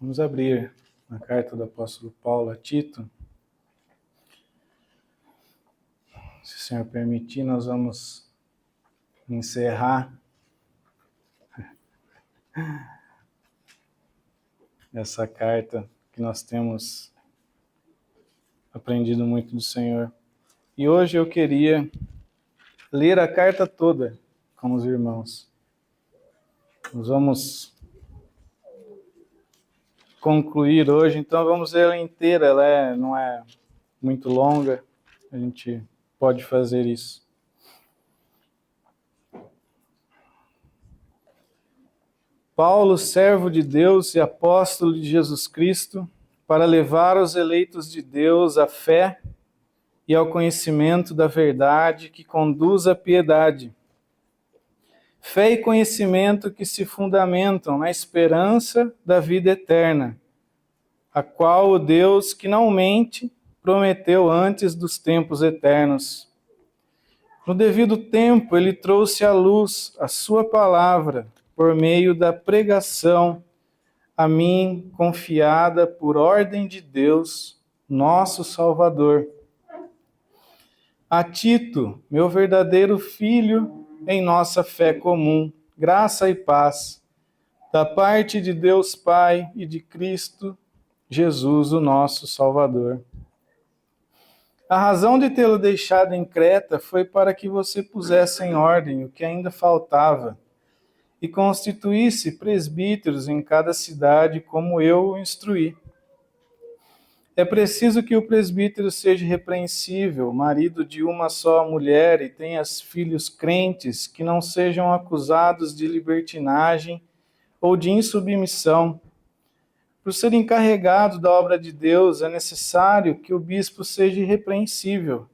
Vamos abrir a carta do apóstolo Paulo a Tito. Se o Senhor permitir, nós vamos encerrar essa carta que nós temos aprendido muito do Senhor. E hoje eu queria ler a carta toda com os irmãos. Nós vamos concluir hoje, então vamos ler ela inteira. Ela não é muito longa, a gente pode fazer isso. Paulo, servo de Deus e apóstolo de Jesus Cristo, para levar os eleitos de Deus à fé e ao conhecimento da verdade que conduz à piedade. Fé e conhecimento que se fundamentam na esperança da vida eterna, a qual o Deus que não mente prometeu antes dos tempos eternos. No devido tempo, ele trouxe à luz a sua palavra, por meio da pregação, a mim confiada por ordem de Deus, nosso Salvador. A Tito, meu verdadeiro filho, em nossa fé comum, graça e paz, da parte de Deus Pai e de Cristo Jesus, o nosso Salvador. A razão de tê-lo deixado em Creta foi para que você pusesse em ordem o que ainda faltava e constituísse presbíteros em cada cidade, como eu o instruí. É preciso que o presbítero seja irrepreensível, marido de uma só mulher e tenha filhos crentes, que não sejam acusados de libertinagem ou de insubmissão. Por ser encarregado da obra de Deus, é necessário que o bispo seja irrepreensível,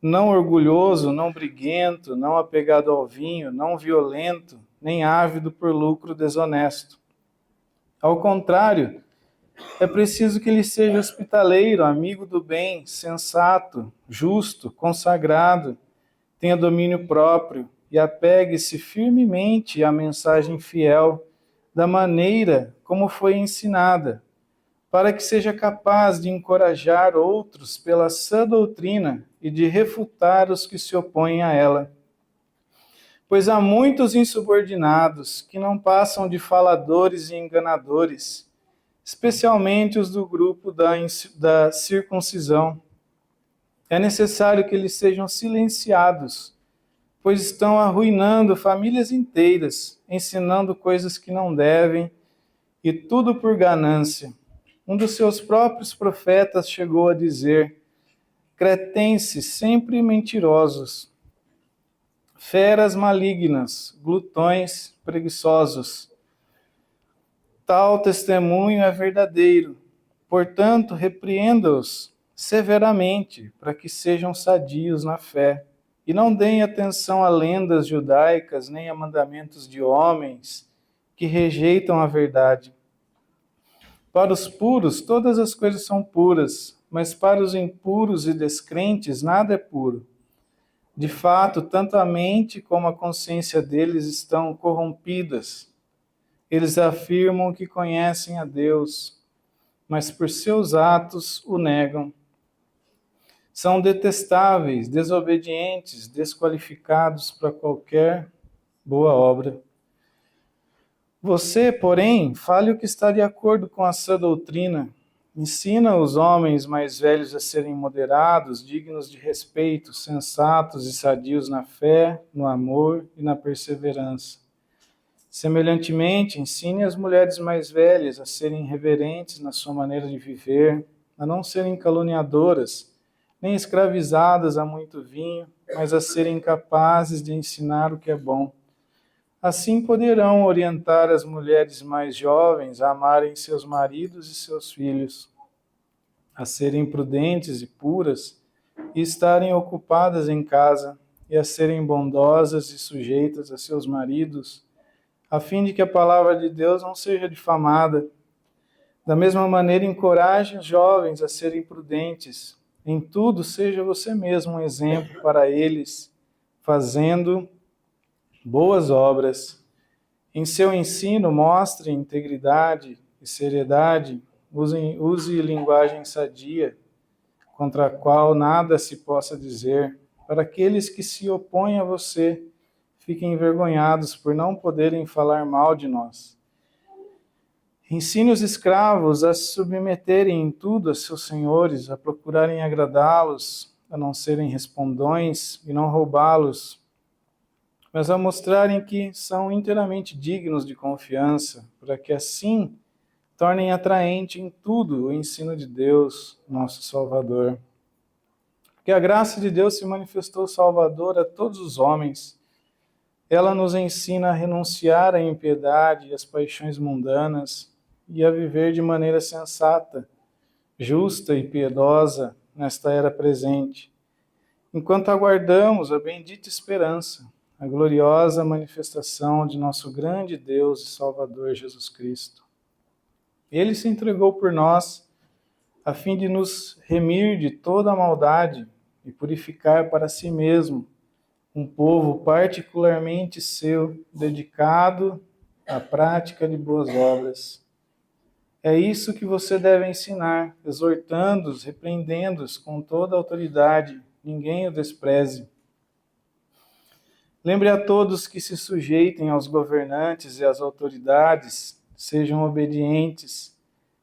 não orgulhoso, não briguento, não apegado ao vinho, não violento, nem ávido por lucro desonesto. Ao contrário, é preciso que ele seja hospitaleiro, amigo do bem, sensato, justo, consagrado, tenha domínio próprio e apegue-se firmemente à mensagem fiel, da maneira como foi ensinada, para que seja capaz de encorajar outros pela sã doutrina e de refutar os que se opõem a ela. Pois há muitos insubordinados que não passam de faladores e enganadores, especialmente os do grupo da circuncisão. É necessário que eles sejam silenciados, pois estão arruinando famílias inteiras, ensinando coisas que não devem, e tudo por ganância. Um dos seus próprios profetas chegou a dizer: cretenses sempre mentirosos, feras malignas, glutões preguiçosos. Tal testemunho é verdadeiro. Portanto, repreenda-os severamente, para que sejam sadios na fé, e não deem atenção a lendas judaicas, nem a mandamentos de homens que rejeitam a verdade. Para os puros, todas as coisas são puras, mas para os impuros e descrentes, nada é puro. De fato, tanto a mente como a consciência deles estão corrompidas. Eles afirmam que conhecem a Deus, mas por seus atos o negam. São detestáveis, desobedientes, desqualificados para qualquer boa obra. Você, porém, fale o que está de acordo com a sã doutrina. Ensina os homens mais velhos a serem moderados, dignos de respeito, sensatos e sadios na fé, no amor e na perseverança. Semelhantemente, ensine as mulheres mais velhas a serem reverentes na sua maneira de viver, a não serem caluniadoras, nem escravizadas a muito vinho, mas a serem capazes de ensinar o que é bom. Assim poderão orientar as mulheres mais jovens a amarem seus maridos e seus filhos, a serem prudentes e puras, e estarem ocupadas em casa, e a serem bondosas e sujeitas a seus maridos, a fim de que a palavra de Deus não seja difamada. Da mesma maneira, encoraje os jovens a serem prudentes. Em tudo, seja você mesmo um exemplo para eles, fazendo boas obras. Em seu ensino, mostre integridade e seriedade, use linguagem sadia, contra a qual nada se possa dizer, para aqueles que se opõem a você fiquem envergonhados por não poderem falar mal de nós. Ensine os escravos a se submeterem em tudo a seus senhores, a procurarem agradá-los, a não serem respondões e não roubá-los, mas a mostrarem que são inteiramente dignos de confiança, para que assim tornem atraente em tudo o ensino de Deus, nosso Salvador. Porque a graça de Deus se manifestou salvadora a todos os homens. Ela nos ensina a renunciar à impiedade e às paixões mundanas e a viver de maneira sensata, justa e piedosa nesta era presente, enquanto aguardamos a bendita esperança, a gloriosa manifestação de nosso grande Deus e Salvador Jesus Cristo. Ele se entregou por nós, a fim de nos remir de toda a maldade e purificar para si mesmo um povo particularmente seu, dedicado à prática de boas obras. É isso que você deve ensinar, exortando-os, repreendendo-os com toda a autoridade, ninguém o despreze. Lembre a todos que se sujeitem aos governantes e às autoridades, sejam obedientes,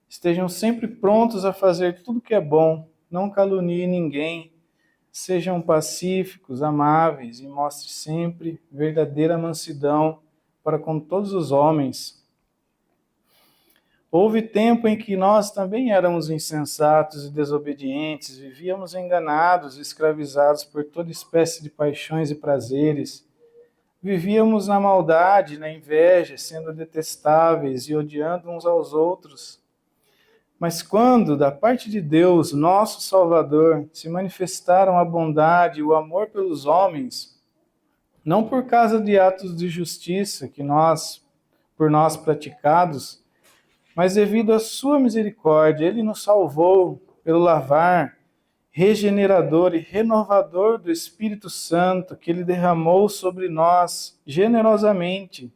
estejam sempre prontos a fazer tudo que é bom, não caluniem ninguém, sejam pacíficos, amáveis e mostre sempre verdadeira mansidão para com todos os homens. Houve tempo em que nós também éramos insensatos e desobedientes, vivíamos enganados e escravizados por toda espécie de paixões e prazeres. Vivíamos na maldade, na inveja, sendo detestáveis e odiando uns aos outros. Mas quando, da parte de Deus, nosso Salvador, se manifestaram a bondade e o amor pelos homens, não por causa de atos de justiça que por nós praticados, mas devido à sua misericórdia, ele nos salvou pelo lavar regenerador e renovador do Espírito Santo que ele derramou sobre nós generosamente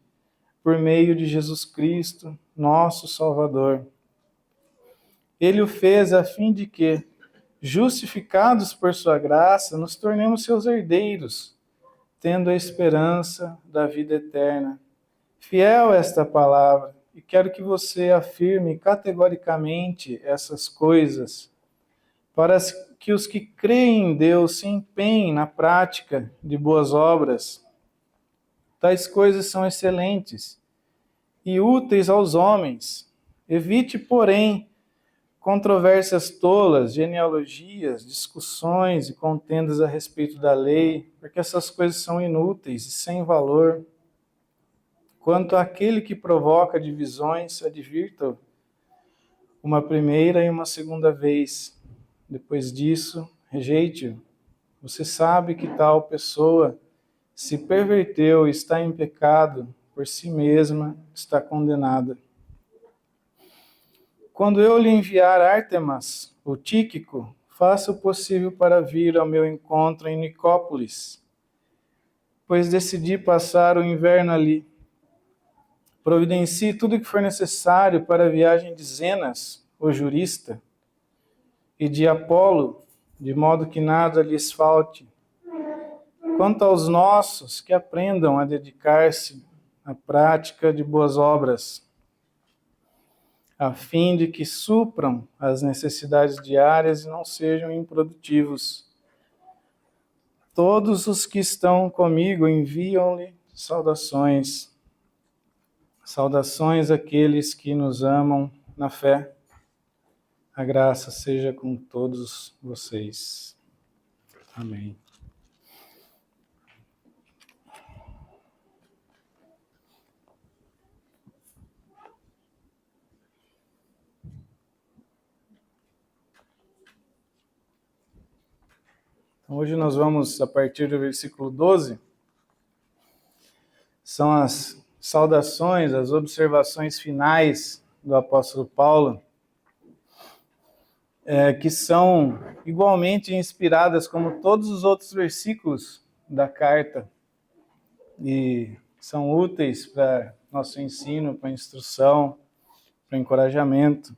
por meio de Jesus Cristo, nosso Salvador. Ele o fez a fim de que, justificados por sua graça, nos tornemos seus herdeiros, tendo a esperança da vida eterna. Fiel esta palavra, e quero que você afirme categoricamente essas coisas, para que os que creem em Deus se empenhem na prática de boas obras. Tais coisas são excelentes e úteis aos homens. Evite, porém, controvérsias tolas, genealogias, discussões e contendas a respeito da lei, porque essas coisas são inúteis e sem valor. Quanto àquele que provoca divisões, advirta-o uma primeira e uma segunda vez. Depois disso, rejeite-o. Você sabe que tal pessoa se perverteu e está em pecado, por si mesma está condenada. Quando eu lhe enviar Ártemas, o Tíquico, faça o possível para vir ao meu encontro em Nicópolis, pois decidi passar o inverno ali. Providencie tudo o que for necessário para a viagem de Zenas, o jurista, e de Apolo, de modo que nada lhes falte. Quanto aos nossos, que aprendam a dedicar-se à prática de boas obras, a fim de que supram as necessidades diárias e não sejam improdutivos. Todos os que estão comigo enviam-lhe saudações. Saudações àqueles que nos amam na fé. A graça seja com todos vocês. Amém. Então, hoje nós vamos, a partir do versículo 12, são as saudações, as observações finais do apóstolo Paulo, que são igualmente inspiradas como todos os outros versículos da carta e são úteis para nosso ensino, para instrução, para encorajamento.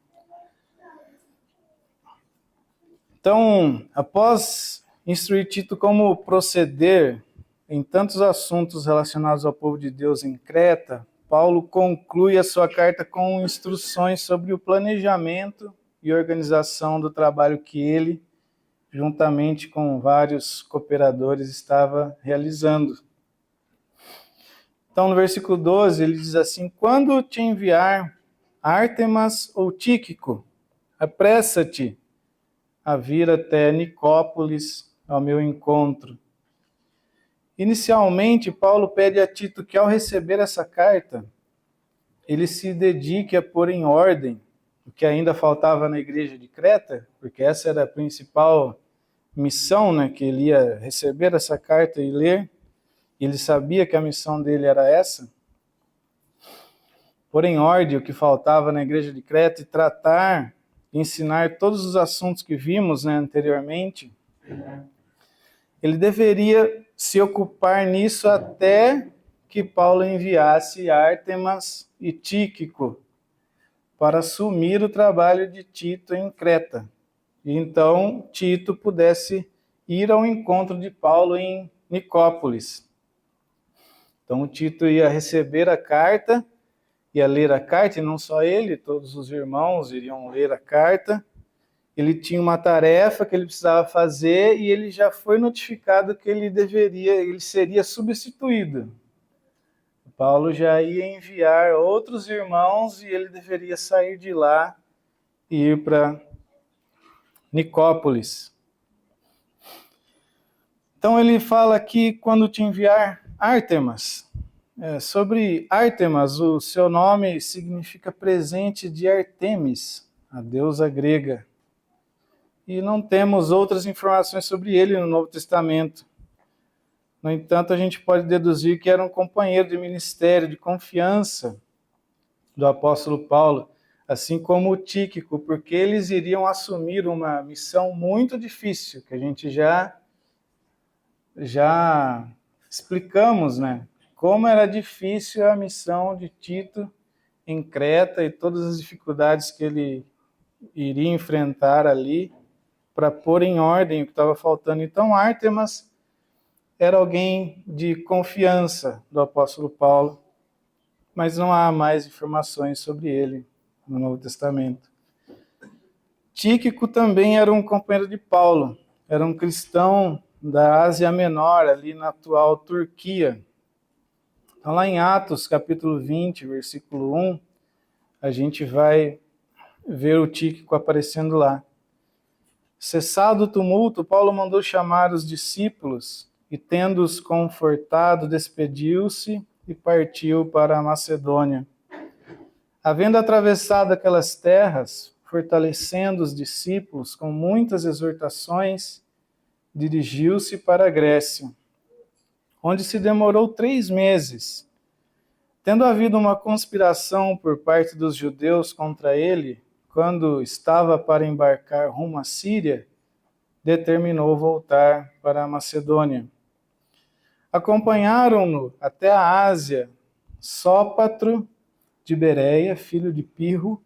Então, após instruir Tito como proceder em tantos assuntos relacionados ao povo de Deus em Creta, Paulo conclui a sua carta com instruções sobre o planejamento e organização do trabalho que ele, juntamente com vários cooperadores, estava realizando. Então, no versículo 12, ele diz assim: quando te enviar Ártemas ou Tíquico, apressa-te a vir até Nicópolis ao meu encontro. Inicialmente, Paulo pede a Tito que, ao receber essa carta, ele se dedique a pôr em ordem o que ainda faltava na igreja de Creta, porque essa era a principal missão, né, que ele ia receber essa carta e ler. Ele sabia que a missão dele era essa. Pôr em ordem o que faltava na igreja de Creta e tratar, ensinar todos os assuntos que vimos, né, anteriormente. Ele deveria se ocupar nisso até que Paulo enviasse Ártemas e Tíquico para assumir o trabalho de Tito em Creta. E então Tito pudesse ir ao encontro de Paulo em Nicópolis. Então Tito ia receber a carta, ia ler a carta, e não só ele, todos os irmãos iriam ler a carta. Ele tinha uma tarefa que ele precisava fazer e ele já foi notificado que ele seria substituído. Paulo já ia enviar outros irmãos e ele deveria sair de lá e ir para Nicópolis. Então ele fala aqui, quando te enviar Ártemas. Sobre Ártemas, o seu nome significa presente de Artemis, a deusa grega. E não temos outras informações sobre ele no Novo Testamento. No entanto, a gente pode deduzir que era um companheiro de ministério, de confiança do apóstolo Paulo, assim como o Tíquico, porque eles iriam assumir uma missão muito difícil, que a gente já explicamos, né? Como era difícil a missão de Tito em Creta e todas as dificuldades que ele iria enfrentar ali para pôr em ordem o que estava faltando. Então, Ártemas era alguém de confiança do apóstolo Paulo, mas não há mais informações sobre ele no Novo Testamento. Tíquico também era um companheiro de Paulo, era um cristão da Ásia Menor, ali na atual Turquia. Então, lá em Atos, capítulo 20, versículo 1, a gente vai ver o Tíquico aparecendo lá. Cessado o tumulto, Paulo mandou chamar os discípulos e, tendo-os confortado, despediu-se e partiu para a Macedônia. Havendo atravessado aquelas terras, fortalecendo os discípulos com muitas exortações, dirigiu-se para a Grécia, onde se demorou 3 meses. Tendo havido uma conspiração por parte dos judeus contra ele, quando estava para embarcar rumo à Síria, determinou voltar para a Macedônia. Acompanharam-no até a Ásia Sópatro de Bereia, filho de Pirro,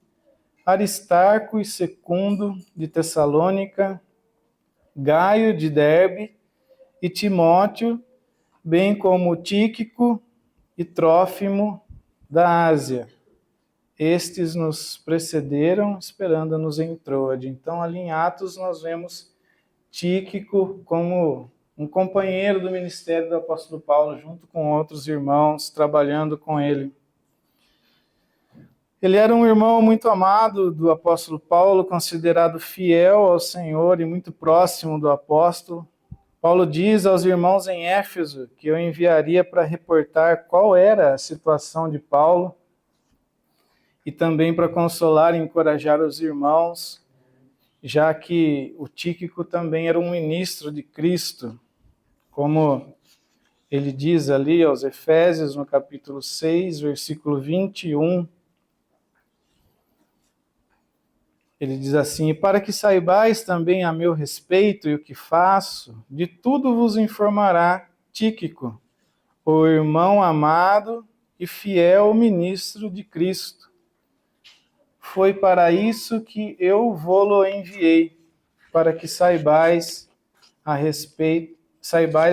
Aristarco e Secundo de Tessalônica, Gaio de Derbe e Timóteo, bem como Tíquico e Trófimo da Ásia. Estes nos precederam, esperando-nos em Troade. Então, ali em Atos, nós vemos Tíquico como um companheiro do ministério do apóstolo Paulo, junto com outros irmãos, trabalhando com ele. Ele era um irmão muito amado do apóstolo Paulo, considerado fiel ao Senhor e muito próximo do apóstolo. Paulo diz aos irmãos em Éfeso que eu enviaria para reportar qual era a situação de Paulo e também para consolar e encorajar os irmãos, já que o Tíquico também era um ministro de Cristo, como ele diz ali aos Efésios, no capítulo 6, versículo 21. Ele diz assim: para que saibais também a meu respeito e o que faço, de tudo vos informará Tíquico, o irmão amado e fiel ministro de Cristo. foi para isso que eu vou-lo enviei, para que saibais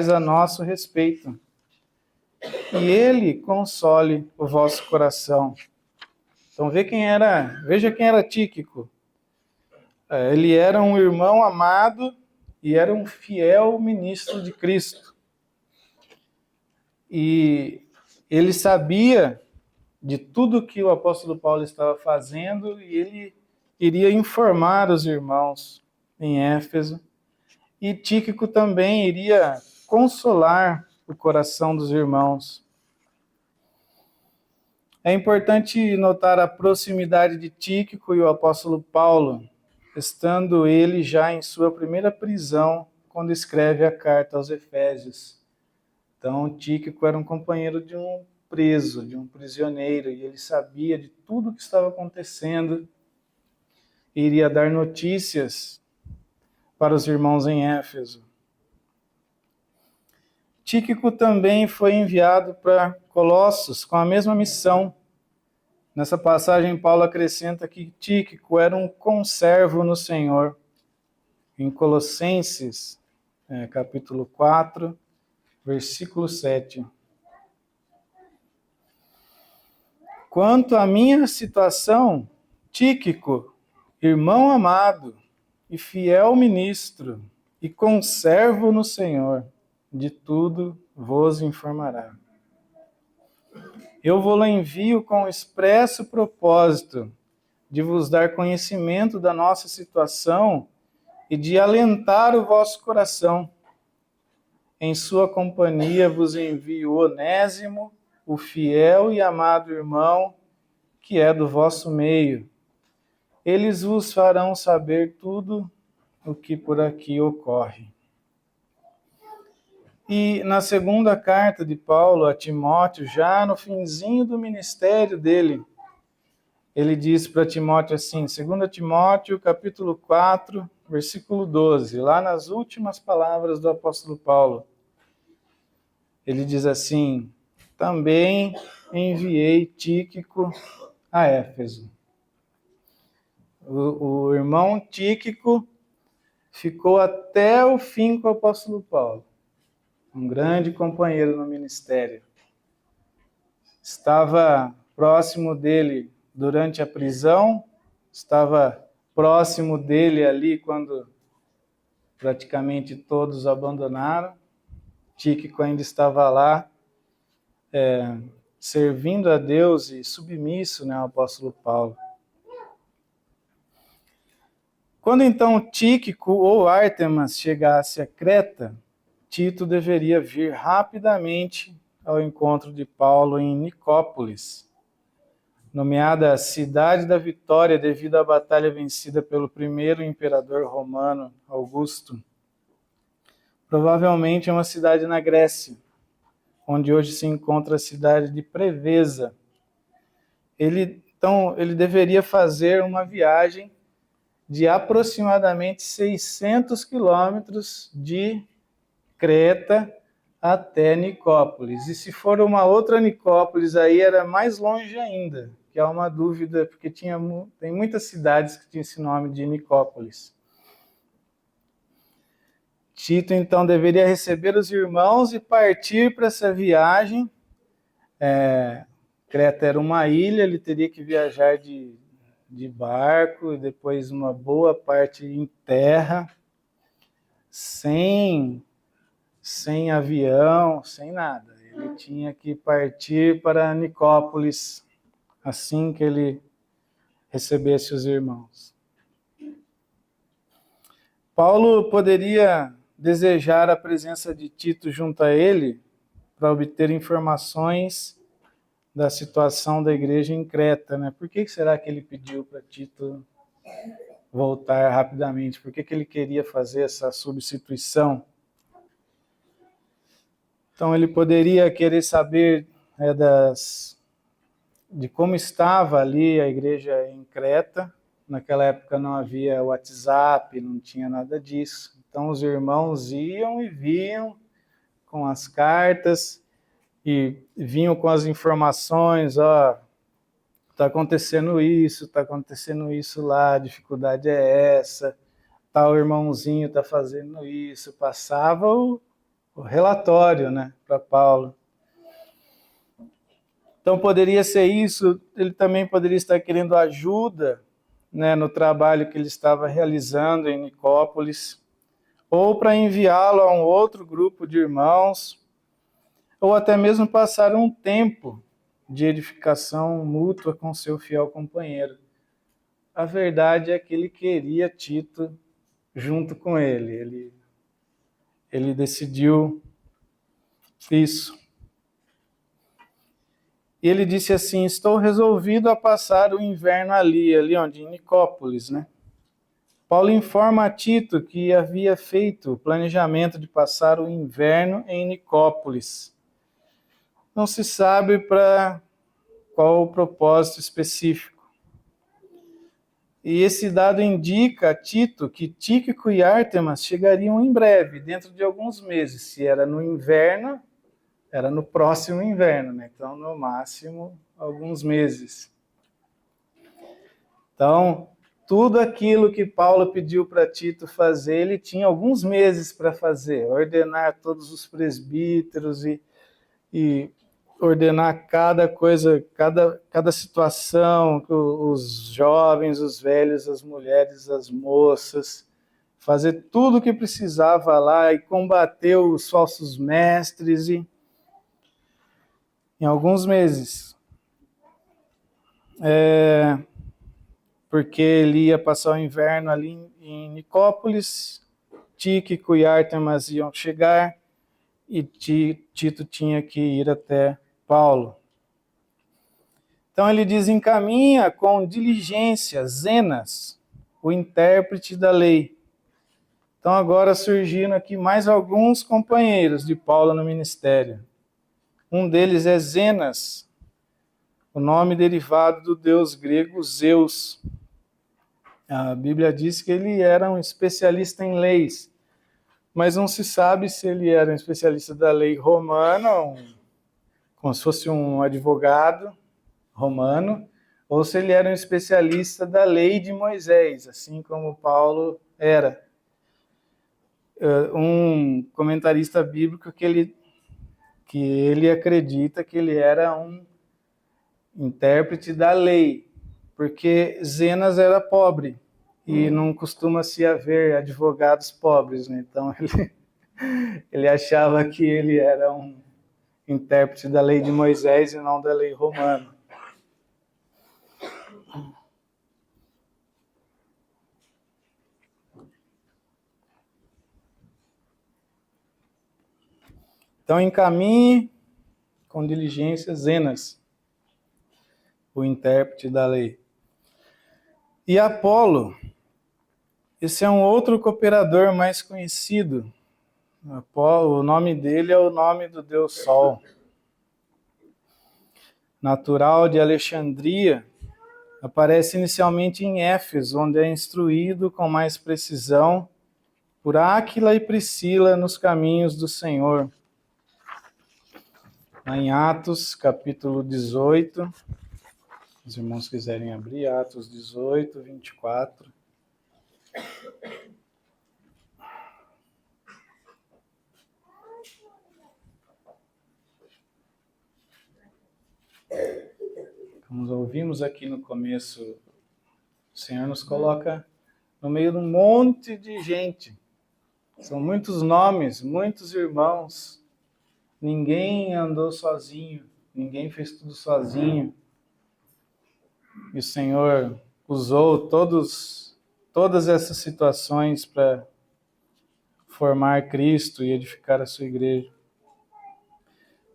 a nosso respeito. E ele console o vosso coração. Então veja quem era Tíquico. Ele era um irmão amado e era um fiel ministro de Cristo. E ele sabia de tudo que o apóstolo Paulo estava fazendo e ele iria informar os irmãos em Éfeso. E Tíquico também iria consolar o coração dos irmãos. É importante notar a proximidade de Tíquico e o apóstolo Paulo, estando ele já em sua primeira prisão, quando escreve a carta aos Efésios. Então, Tíquico era um companheiro de um preso, de um prisioneiro, e ele sabia de tudo o que estava acontecendo e iria dar notícias para os irmãos em Éfeso. Tíquico também foi enviado para Colossos com a mesma missão. Nessa passagem, Paulo acrescenta que Tíquico era um conservo no Senhor. Em Colossenses, capítulo 4, versículo 7. Quanto à minha situação, Tíquico, irmão amado e fiel ministro e conservo no Senhor, de tudo vos informará. Eu vou-lo envio com o expresso propósito de vos dar conhecimento da nossa situação e de alentar o vosso coração. Em sua companhia vos envio Onésimo, o fiel e amado irmão, que é do vosso meio. Eles vos farão saber tudo o que por aqui ocorre. E na segunda carta de Paulo a Timóteo, já no finzinho do ministério dele, ele diz para Timóteo assim, 2 Timóteo, capítulo 4, versículo 12, lá nas últimas palavras do apóstolo Paulo. Ele diz assim, também enviei Tíquico a Éfeso. O irmão Tíquico ficou até o fim com o apóstolo Paulo. Um grande companheiro no ministério. Estava próximo dele durante a prisão, estava próximo dele ali quando praticamente todos abandonaram. Tíquico ainda estava lá, servindo a Deus e submisso, ao apóstolo Paulo. Quando então Tíquico ou Ártemas chegasse a Creta, Tito deveria vir rapidamente ao encontro de Paulo em Nicópolis, nomeada Cidade da Vitória devido à batalha vencida pelo primeiro imperador romano, Augusto. Provavelmente é uma cidade na Grécia, onde hoje se encontra a cidade de Preveza. Ele deveria fazer uma viagem de aproximadamente 600 quilômetros de Creta até Nicópolis. E se for uma outra Nicópolis, aí era mais longe ainda, que é uma dúvida, porque tem muitas cidades que tinham esse nome de Nicópolis. Tito, então, deveria receber os irmãos e partir para essa viagem. Creta era uma ilha, ele teria que viajar de barco e depois uma boa parte em terra, sem avião, sem nada. Ele tinha que partir para Nicópolis assim que ele recebesse os irmãos. Paulo poderia desejar a presença de Tito junto a ele para obter informações da situação da igreja em Creta, né? Por que será que ele pediu para Tito voltar rapidamente? Por que ele queria fazer essa substituição? Então ele poderia querer saber de como estava ali a igreja em Creta. Naquela época não havia WhatsApp, não tinha nada disso. Então os irmãos iam e vinham com as cartas e vinham com as informações, está acontecendo isso lá, a dificuldade é essa, tal irmãozinho está fazendo isso. Passava o relatório, né, para Paulo. Então poderia ser isso, ele também poderia estar querendo ajuda, né, no trabalho que ele estava realizando em Nicópolis, ou para enviá-lo a um outro grupo de irmãos, ou até mesmo passar um tempo de edificação mútua com seu fiel companheiro. A verdade é que ele queria Tito junto com ele. Ele decidiu isso. E ele disse assim: estou resolvido a passar o inverno ali onde? Em Nicópolis, né? Paulo informa a Tito que havia feito o planejamento de passar o inverno em Nicópolis. Não se sabe para qual o propósito específico. E esse dado indica a Tito que Tíquico e Ártemas chegariam em breve, dentro de alguns meses. Se era no inverno, era no próximo inverno, né? Então, no máximo, alguns meses. Então, tudo aquilo que Paulo pediu para Tito fazer, ele tinha alguns meses para fazer. Ordenar todos os presbíteros e ordenar cada coisa, cada situação, os jovens, os velhos, as mulheres, as moças, fazer tudo o que precisava lá e combater os falsos mestres em alguns meses. Porque ele ia passar o inverno ali em Nicópolis, Tíquico e Ártemas iam chegar e Tito tinha que ir até Paulo. Então ele diz: encaminha com diligência Zenas, o intérprete da lei. Então agora surgiram aqui mais alguns companheiros de Paulo no ministério. Um deles é Zenas, o nome derivado do deus grego Zeus. A Bíblia diz que ele era um especialista em leis, mas não se sabe se ele era um especialista da lei romana, como se fosse um advogado romano, ou se ele era um especialista da lei de Moisés, assim como Paulo era. Um comentarista bíblico que ele acredita que ele era um intérprete da lei, porque Zenas era pobre e não costuma se haver advogados pobres, né? Então ele achava que ele era um intérprete da lei de Moisés e não da lei romana. Então encaminhe com diligência Zenas, o intérprete da lei. E Apolo, esse é um outro cooperador mais conhecido. Apolo, o nome dele é o nome do deus Sol. Natural de Alexandria, aparece inicialmente em Éfeso, onde é instruído com mais precisão por Áquila e Priscila nos caminhos do Senhor. Em Atos, capítulo 18, os irmãos quiserem abrir, Atos 18, 24. Como ouvimos aqui no começo, o Senhor nos coloca no meio de um monte de gente. São muitos nomes, muitos irmãos. Ninguém andou sozinho, ninguém fez tudo sozinho. E o Senhor usou todas essas situações para formar Cristo e edificar a sua igreja.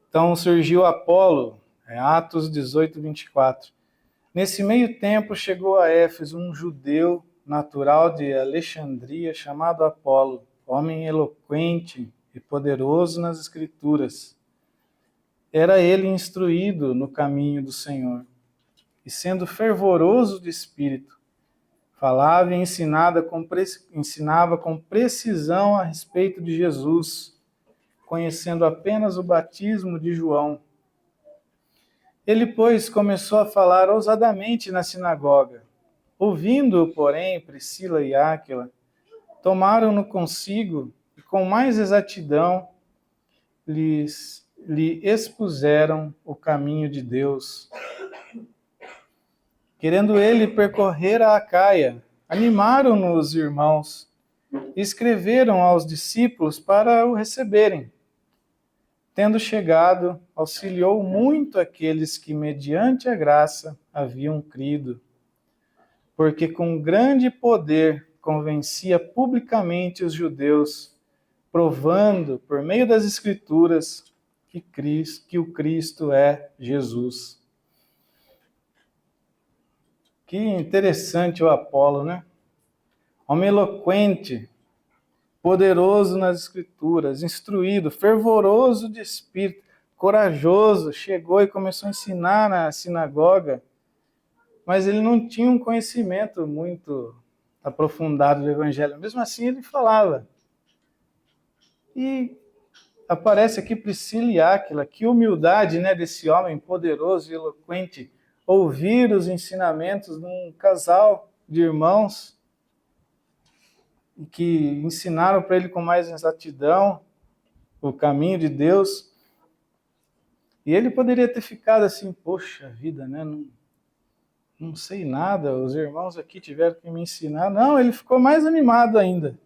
Então surgiu Apolo, Atos 18, 24. Nesse meio tempo chegou a Éfeso um judeu natural de Alexandria chamado Apolo, homem eloquente e poderoso nas Escrituras. Era ele instruído no caminho do Senhor, e sendo fervoroso de espírito, falava e ensinava com precisão a respeito de Jesus, conhecendo apenas o batismo de João. Ele, pois, começou a falar ousadamente na sinagoga. Ouvindo-o, porém, Priscila e Áquila, tomaram-no consigo e com mais exatidão lhe expuseram o caminho de Deus. Querendo ele percorrer a Acaia, animaram-no os irmãos e escreveram aos discípulos para o receberem. Tendo chegado, auxiliou muito aqueles que, mediante a graça, haviam crido, porque com grande poder convencia publicamente os judeus, provando, por meio das Escrituras, que o Cristo é Jesus. Que interessante o Apolo, né? Homem eloquente, poderoso nas Escrituras, instruído, fervoroso de espírito, corajoso, chegou e começou a ensinar na sinagoga, mas ele não tinha um conhecimento muito aprofundado do Evangelho. Mesmo assim, ele falava. E aparece aqui Priscila e Áquila, que humildade, né, desse homem poderoso e eloquente, ouvir os ensinamentos de um casal de irmãos que ensinaram para ele com mais exatidão o caminho de Deus. E ele poderia ter ficado assim, poxa vida, né? Não sei nada, os irmãos aqui tiveram que me ensinar. Não, ele ficou mais animado ainda.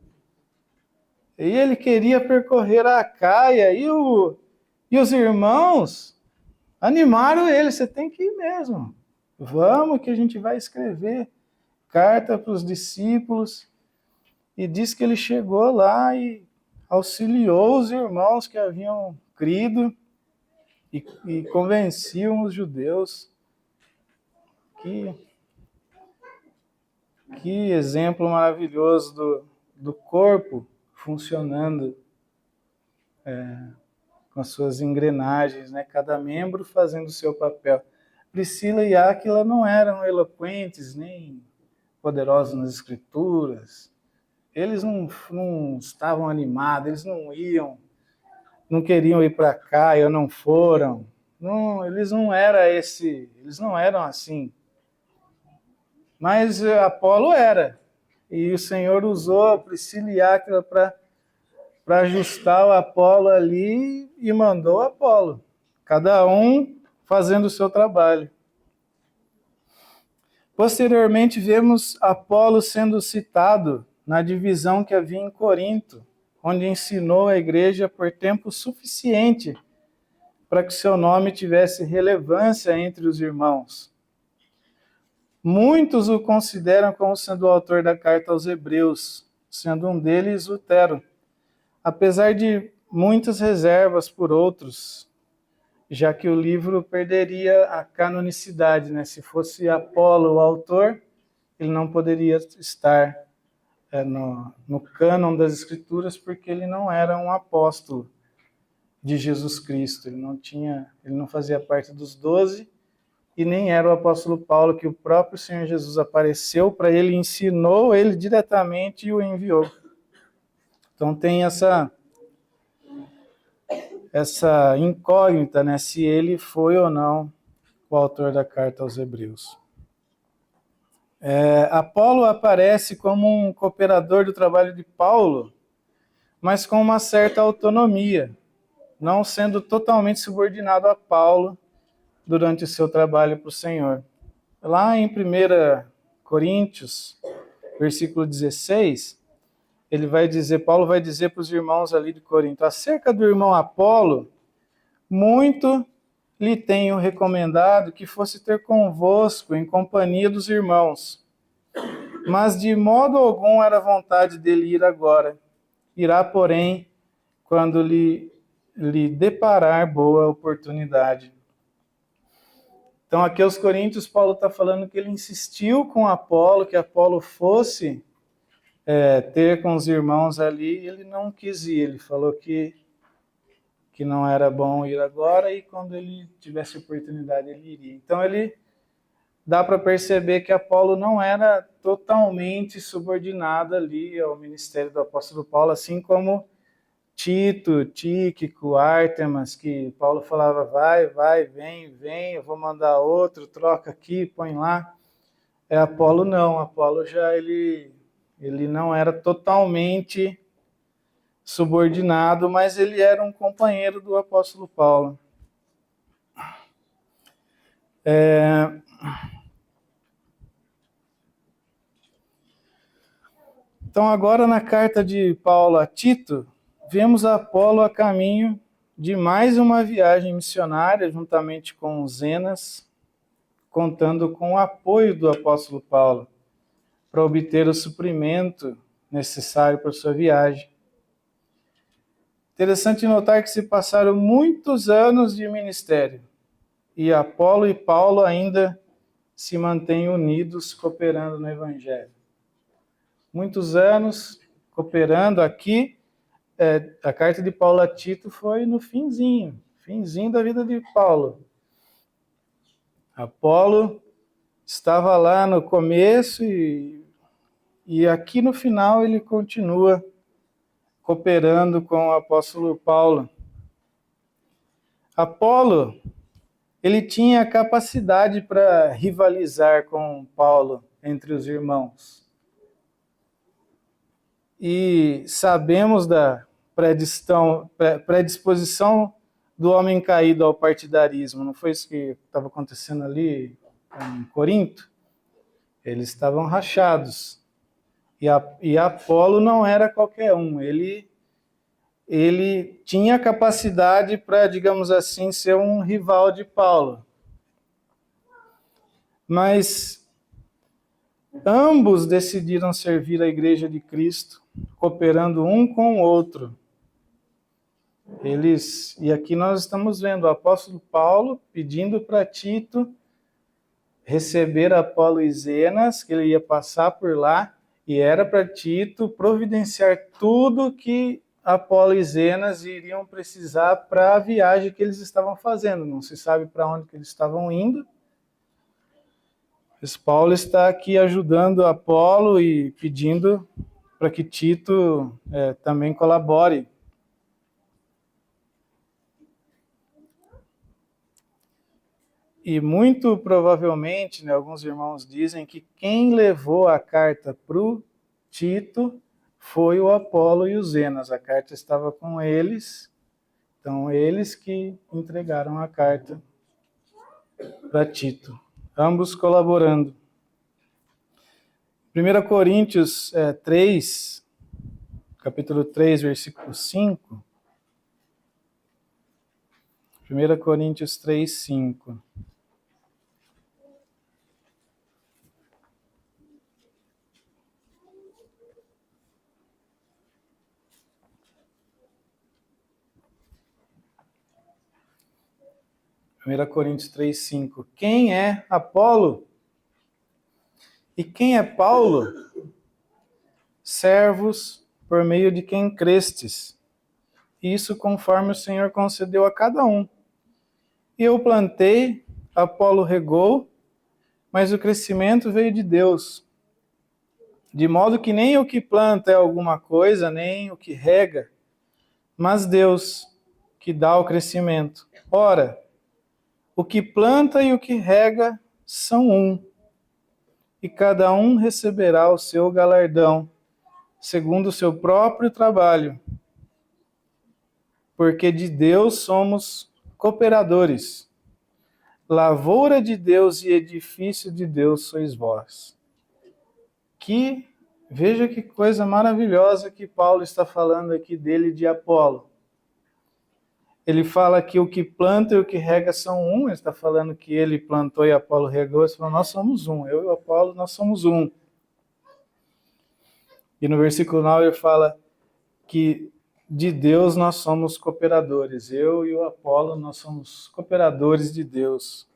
E ele queria percorrer a Acaia e os irmãos animaram ele, você tem que ir mesmo. Vamos que a gente vai escrever carta para os discípulos. E diz que ele chegou lá e auxiliou os irmãos que haviam crido e convenciam os judeus. Que exemplo maravilhoso do corpo funcionando com as suas engrenagens, né? Cada membro fazendo o seu papel. Priscila e Áquila não eram eloquentes nem poderosos nas Escrituras. Eles não estavam animados, eles não queriam ir para cá, e não foram. Não, eles não eram assim. Mas Apolo era. E o Senhor usou Priscila e Áquila para ajustar o Apolo ali e mandou Apolo. Cada um fazendo o seu trabalho. Posteriormente, vemos Apolo sendo citado na divisão que havia em Corinto, onde ensinou a igreja por tempo suficiente para que seu nome tivesse relevância entre os irmãos. Muitos o consideram como sendo o autor da carta aos Hebreus, sendo um deles Lutero, apesar de muitas reservas por outros, já que o livro perderia a canonicidade, né? Se fosse Apolo o autor, ele não poderia estar no cânon das Escrituras, porque ele não era um apóstolo de Jesus Cristo, ele não fazia parte dos 12, e nem era o apóstolo Paulo, que o próprio Senhor Jesus apareceu para ele, ensinou ele diretamente e o enviou. Então tem essa incógnita, né, se ele foi ou não o autor da carta aos Hebreus. Apolo aparece como um cooperador do trabalho de Paulo, mas com uma certa autonomia, não sendo totalmente subordinado a Paulo durante o seu trabalho para o Senhor. Lá em 1 Coríntios, versículo 16, Paulo vai dizer para os irmãos ali de Corinto, acerca do irmão Apolo, muito lhe tenho recomendado que fosse ter convosco em companhia dos irmãos, mas de modo algum era vontade dele ir agora. Irá, porém, quando lhe deparar boa oportunidade. Então, aqui aos Coríntios, Paulo está falando que ele insistiu com Apolo, que Apolo fosse ter com os irmãos ali, e ele não quis ir. Ele falou que não era bom ir agora, e quando ele tivesse oportunidade, ele iria. Então, dá para perceber que Apolo não era totalmente subordinado ali ao ministério do apóstolo Paulo, assim como Tito, Tíquico, Ártemas, que Paulo falava, vai, vem, eu vou mandar outro, troca aqui, põe lá. Apolo não, Apolo já ele não era totalmente subordinado, mas ele era um companheiro do apóstolo Paulo. Então agora na carta de Paulo a Tito, vemos Apolo a caminho de mais uma viagem missionária, juntamente com Zenas, contando com o apoio do apóstolo Paulo para obter o suprimento necessário para sua viagem. Interessante notar que se passaram muitos anos de ministério e Apolo e Paulo ainda se mantêm unidos, cooperando no Evangelho. Muitos anos cooperando aqui. A carta de Paulo a Tito foi no finzinho da vida de Paulo. Apolo estava lá no começo e aqui no final ele continua cooperando com o apóstolo Paulo. Apolo, ele tinha capacidade para rivalizar com Paulo entre os irmãos. E sabemos da predisposição do homem caído ao partidarismo. Não foi isso que estava acontecendo ali em Corinto? Eles estavam rachados. E Apolo não era qualquer um. Ele tinha capacidade para, digamos assim, ser um rival de Paulo. Mas ambos decidiram servir a Igreja de Cristo, cooperando um com o outro. E aqui nós estamos vendo o apóstolo Paulo pedindo para Tito receber Apolo e Zenas, que ele ia passar por lá, e era para Tito providenciar tudo que Apolo e Zenas iriam precisar para a viagem que eles estavam fazendo. Não se sabe para onde que eles estavam indo. Mas Paulo está aqui ajudando Apolo e pedindo para que Tito também colabore. E muito provavelmente, alguns irmãos dizem que quem levou a carta para o Tito foi o Apolo e o Zenas. A carta estava com eles, então eles que entregaram a carta para Tito, ambos colaborando. 1 Coríntios 3, capítulo 3, versículo 5. 1 Coríntios 3, 5. Primeira Coríntios 3, 5. Quem é Apolo? E quem é Paulo? Servos por meio de quem crestes. Isso conforme o Senhor concedeu a cada um. Eu plantei, Apolo regou, mas o crescimento veio de Deus. De modo que nem o que planta é alguma coisa, nem o que rega, mas Deus que dá o crescimento. Ora, o que planta e o que rega são um, e cada um receberá o seu galardão, segundo o seu próprio trabalho. Porque de Deus somos cooperadores. Lavoura de Deus e edifício de Deus sois vós. Veja que coisa maravilhosa que Paulo está falando aqui dele, de Apolo. Ele fala que o que planta e o que rega são um. Ele está falando que ele plantou e Apolo regou. Ele fala, nós somos um. Eu e o Apolo, nós somos um. E no versículo 9 ele fala que de Deus nós somos cooperadores. Eu e o Apolo, nós somos cooperadores de Deus.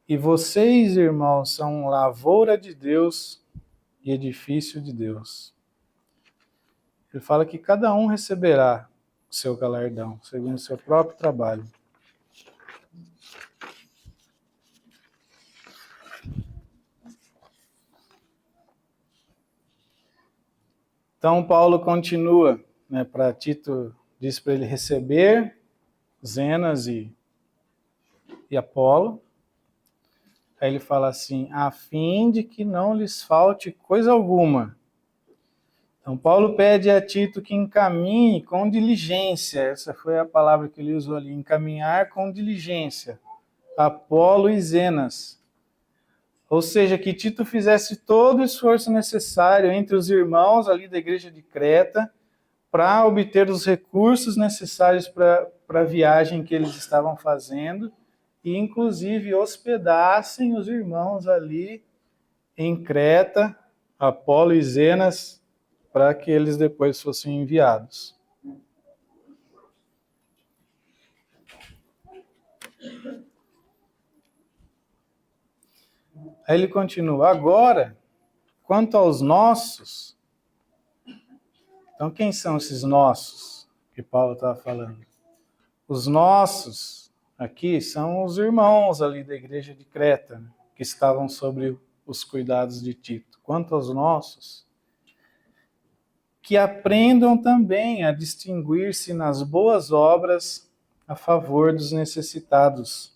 E vocês, irmãos, são lavoura de Deus e edifício de Deus. Ele fala que cada um receberá o seu galardão, segundo o seu próprio trabalho. Então Paulo continua né, para Tito, diz para ele receber Zenas e Apolo. Aí ele fala assim, a fim de que não lhes falte coisa alguma. Então Paulo pede a Tito que encaminhe com diligência, essa foi a palavra que ele usou ali, encaminhar com diligência, Apolo e Zenas. Ou seja, que Tito fizesse todo o esforço necessário entre os irmãos ali da igreja de Creta para obter os recursos necessários para a viagem que eles estavam fazendo e, inclusive, hospedassem os irmãos ali em Creta, Apolo e Zenas, para que eles depois fossem enviados. Aí ele continua, agora, quanto aos nossos, então quem são esses nossos que Paulo estava falando? Os nossos aqui são os irmãos ali da igreja de Creta, né, que estavam sobre os cuidados de Tito. Quanto aos nossos, que aprendam também a distinguir-se nas boas obras a favor dos necessitados.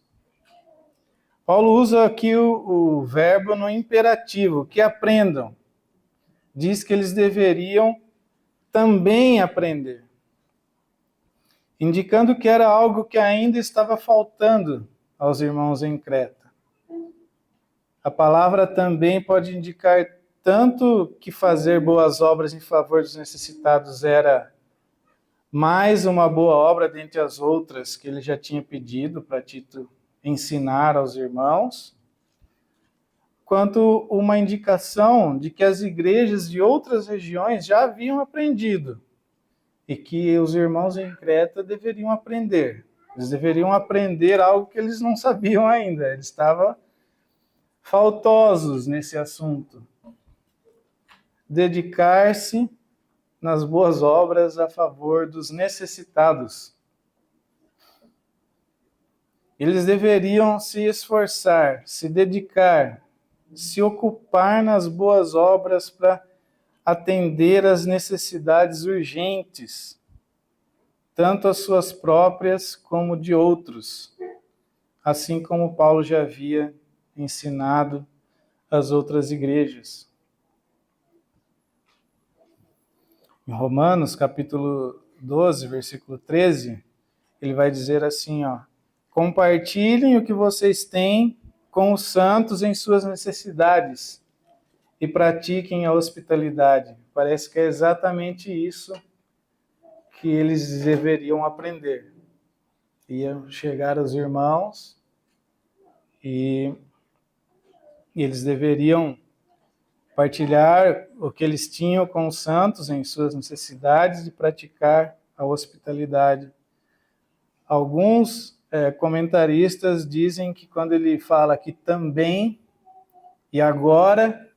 Paulo usa aqui o verbo no imperativo, que aprendam. Diz que eles deveriam também aprender, indicando que era algo que ainda estava faltando aos irmãos em Creta. A palavra também pode indicar tanto que fazer boas obras em favor dos necessitados era mais uma boa obra dentre as outras que ele já tinha pedido para Tito ensinar aos irmãos, quanto uma indicação de que as igrejas de outras regiões já haviam aprendido e que os irmãos em Creta deveriam aprender. Eles deveriam aprender algo que eles não sabiam ainda, eles estavam faltosos nesse assunto. Dedicar-se nas boas obras a favor dos necessitados. Eles deveriam se esforçar, se dedicar, se ocupar nas boas obras para atender às necessidades urgentes, tanto as suas próprias como de outros, assim como Paulo já havia ensinado às outras igrejas. Em Romanos, capítulo 12, versículo 13, ele vai dizer assim, ó, compartilhem o que vocês têm com os santos em suas necessidades e pratiquem a hospitalidade. Parece que é exatamente isso que eles deveriam aprender. Iam chegar aos irmãos e eles deveriam partilhar o que eles tinham com os santos em suas necessidades e praticar a hospitalidade. Alguns comentaristas dizem que quando ele fala que também e agora,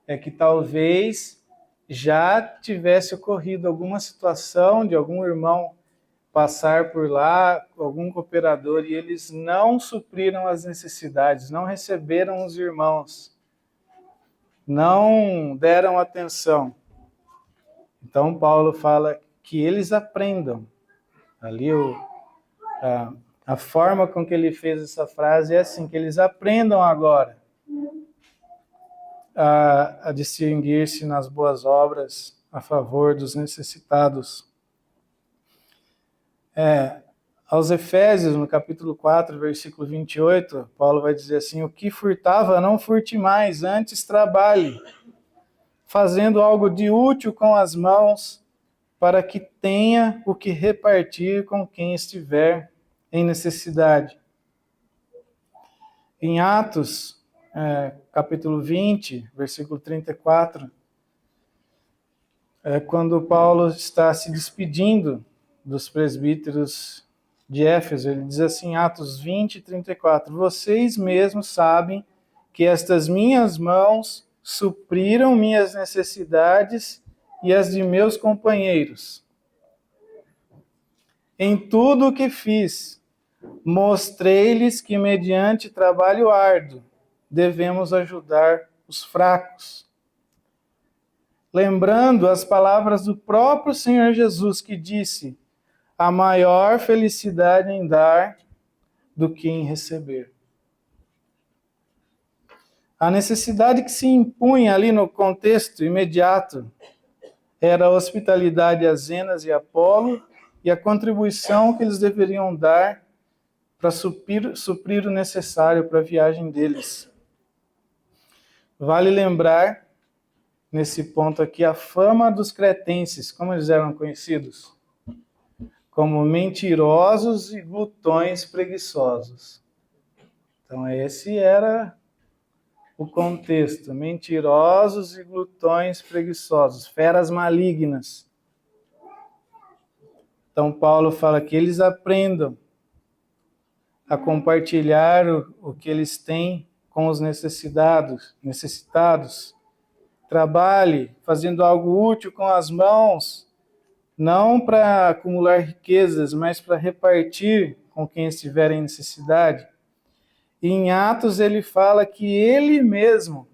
é que talvez já tivesse ocorrido alguma situação de algum irmão passar por lá, algum cooperador, e eles não supriram as necessidades, não receberam os irmãos, não deram atenção. Então Paulo fala que eles aprendam. Ali a forma com que ele fez essa frase é assim, que eles aprendam agora a distinguir-se nas boas obras a favor dos necessitados. Aos Efésios, no capítulo 4, versículo 28, Paulo vai dizer assim, o que furtava, não furte mais, antes trabalhe, fazendo algo de útil com as mãos, para que tenha o que repartir com quem estiver em necessidade. Em Atos, capítulo 20, versículo 34, quando Paulo está se despedindo dos presbíteros de Éfeso, ele diz assim, Atos 20, 34, vocês mesmos sabem que estas minhas mãos supriram minhas necessidades e as de meus companheiros. Em tudo o que fiz, mostrei-lhes que mediante trabalho árduo devemos ajudar os fracos. lembrando as palavras do próprio Senhor Jesus, que disse: há maior felicidade em dar do que em receber. A necessidade que se impunha ali no contexto imediato era a hospitalidade a Zenas e Apolo e a contribuição que eles deveriam dar para suprir o necessário para a viagem deles. Vale lembrar, nesse ponto aqui, a fama dos cretenses, como eles eram conhecidos? Como mentirosos e glutões preguiçosos. Então esse era o contexto: mentirosos e glutões preguiçosos, feras malignas. Então Paulo fala que eles aprendam a compartilhar o que eles têm com os necessitados. Trabalhe fazendo algo útil com as mãos, não para acumular riquezas, mas para repartir com quem estiver em necessidade. E em Atos ele fala que ele mesmo,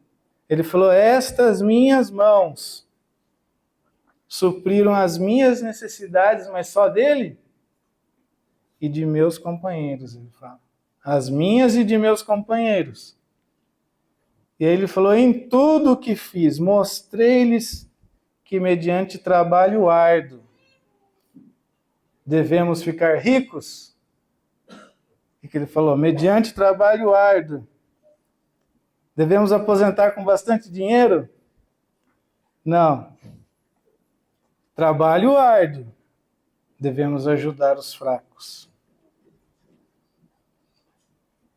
ele falou: estas minhas mãos supriram as minhas necessidades, mas só dele e de meus companheiros, ele fala. As minhas e de meus companheiros. E aí ele falou: em tudo o que fiz, mostrei-lhes que mediante trabalho árduo devemos ficar ricos. E que ele falou: mediante trabalho árduo devemos aposentar com bastante dinheiro? Não. Trabalho árduo. Devemos ajudar os fracos.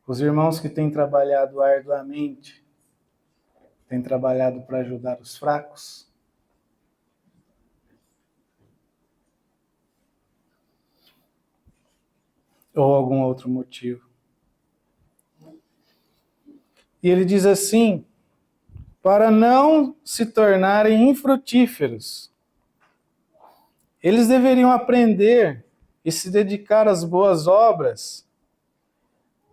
Os irmãos que têm trabalhado arduamente, têm trabalhado para ajudar os fracos? Ou algum outro motivo? E ele diz assim: para não se tornarem infrutíferos, eles deveriam aprender e se dedicar às boas obras,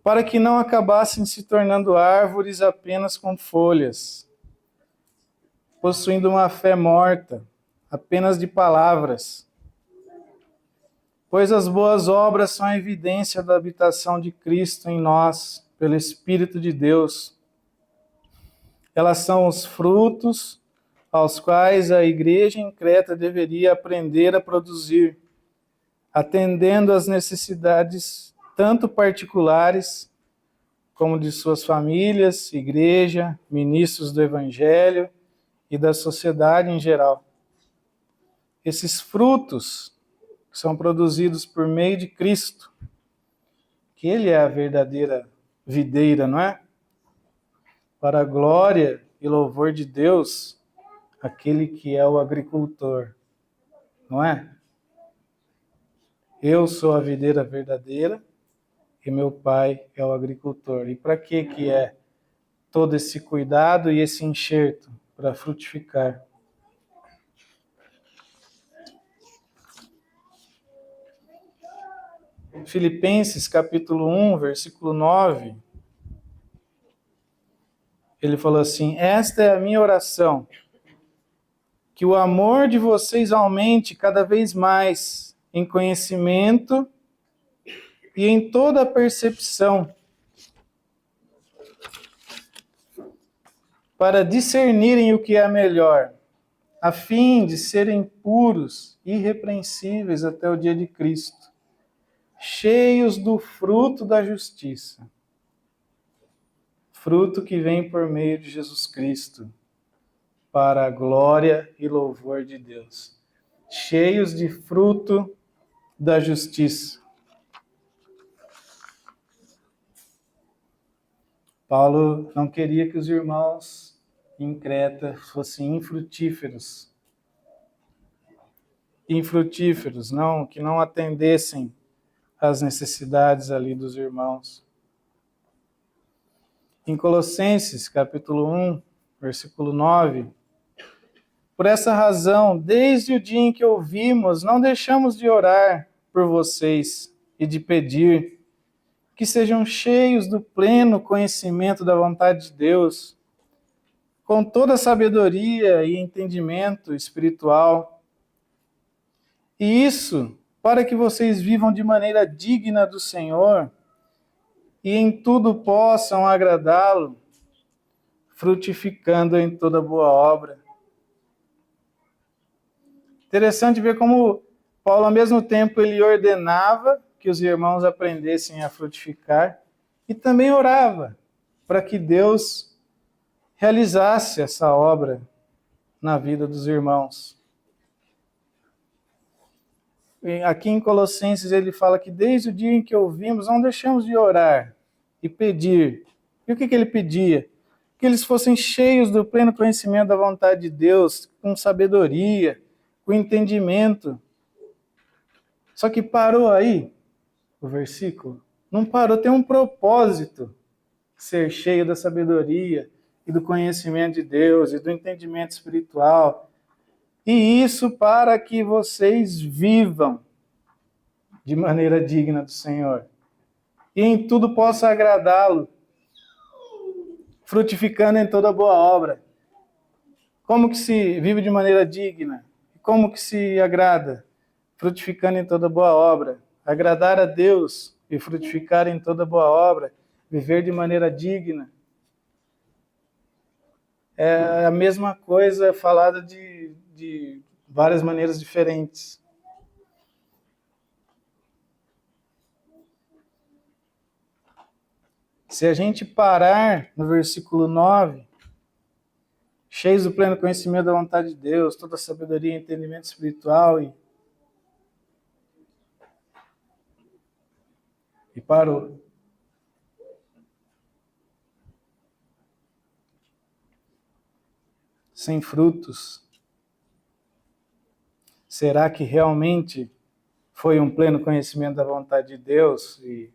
para que não acabassem se tornando árvores apenas com folhas, possuindo uma fé morta, apenas de palavras. Pois as boas obras são a evidência da habitação de Cristo em nós, pelo Espírito de Deus. Elas são os frutos aos quais a igreja em Creta deveria aprender a produzir, atendendo às necessidades tanto particulares como de suas famílias, igreja, ministros do Evangelho e da sociedade em geral. Esses frutos são produzidos por meio de Cristo, que Ele é a verdadeira videira, não é? Para a glória e louvor de Deus, aquele que é o agricultor, não é? Eu sou a videira verdadeira e meu pai é o agricultor. E para que é todo esse cuidado e esse enxerto? Para frutificar. Filipenses capítulo 1, versículo 9, ele falou assim: esta é a minha oração, que o amor de vocês aumente cada vez mais em conhecimento e em toda a percepção, para discernirem o que é melhor, a fim de serem puros, irrepreensíveis até o dia de Cristo, cheios do fruto da justiça, fruto que vem por meio de Jesus Cristo, para a glória e louvor de Deus. Cheios de fruto da justiça. Paulo não queria que os irmãos em Creta fossem infrutíferos. Não, que não atendessem às necessidades ali dos irmãos. Em Colossenses, capítulo 1, versículo 9, por essa razão, desde o dia em que ouvimos, não deixamos de orar por vocês e de pedir que sejam cheios do pleno conhecimento da vontade de Deus, com toda sabedoria e entendimento espiritual. E isso para que vocês vivam de maneira digna do Senhor e em tudo possam agradá-lo, frutificando em toda boa obra. Interessante ver como Paulo, ao mesmo tempo, ele ordenava que os irmãos aprendessem a frutificar e também orava para que Deus realizasse essa obra na vida dos irmãos. Aqui em Colossenses ele fala que desde o dia em que ouvimos, não deixamos de orar e pedir. E o que ele pedia? Que eles fossem cheios do pleno conhecimento da vontade de Deus, com sabedoria, com entendimento. Só que parou aí o versículo? Não parou, tem um propósito. Ser cheio da sabedoria e do conhecimento de Deus e do entendimento espiritual. E isso para que vocês vivam de maneira digna do Senhor. E em tudo possa agradá-lo, frutificando em toda boa obra. Como que se vive de maneira digna? Como que se agrada? Frutificando em toda boa obra. Agradar a Deus e frutificar em toda boa obra. Viver de maneira digna. É a mesma coisa falada de várias maneiras diferentes. Se a gente parar no versículo 9, cheios do pleno conhecimento da vontade de Deus, toda sabedoria e entendimento espiritual, e parou. Sem frutos. Será que realmente foi um pleno conhecimento da vontade de Deus e